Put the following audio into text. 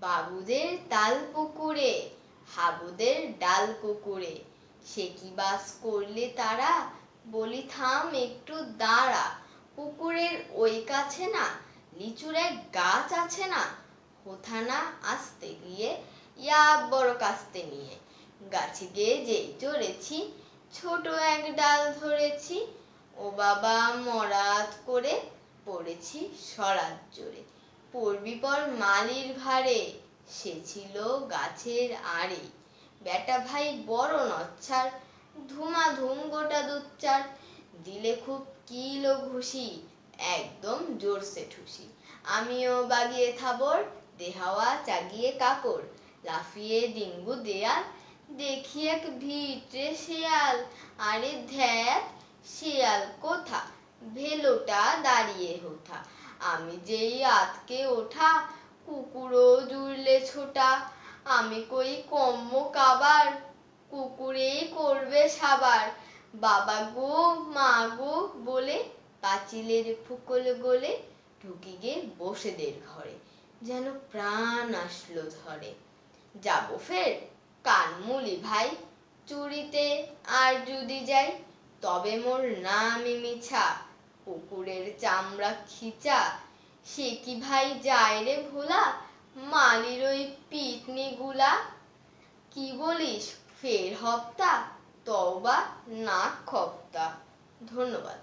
বাবুদের তাল পুকুরে, হাবুদের ডাল কুকুরে, সে কি বাস করলে তারা, বলি থাম একটু দাঁড়া। পুকুরের ওই কাছে না লিচুর এক গাছ আছে না, কোথা না আসতে গিয়ে ইয়া বড় কাস্তে নিয়ে, গাছে গিয়ে যেই চড়েছি ছোট এক ডাল ধরেছি, ও বাবা মরাত করে পড়েছি সরাত জোরে। পড়বি পর মালির ঘাড়ে, সে ছিল গাছের আড়ে, বেটা ভাই বড় নচ্ছার, ধুমাধুম গোটা দুচ্চার, দিলে খুব কিল ও ঘুষি, একদম জোরসে ঠুসি। আমিও বাগিয়ে থাবর, দেহাওয়া চাগিয়ে কাকর, লাফিয়ে ডিঙ্গু দেয়াল, দেখি এক ভিটে শেয়াল, আরে ধ্যাত শেয়াল কোথা, ভেলোটা দাঁড়িয়ে হোথা, আমি যেই আতকে ওঠা, কুকুরও জুড়লে ছোটা, আমি কই কম্ম কাবার, কুকুরেই করবে সাবার, বাবা গো মা গো বলে পাঁচিলের ফুকল গলে ঢুকে গিয়ে বসেদের ঘরে, যেন প্রাণ আসলো ধরে। যাবো ফের কানমুলি ভাই, চুরিতে আর যদি যাই, তবে মোর নামই মিছা, কুকুরের চামড়া খিচা, সে কি ভাই যায় রে ভোলা, মালির ওই পিটনি গুলা। কি বলিস ফের হপ্তা, তওবা নাক খপ্তা। ধন্যবাদ।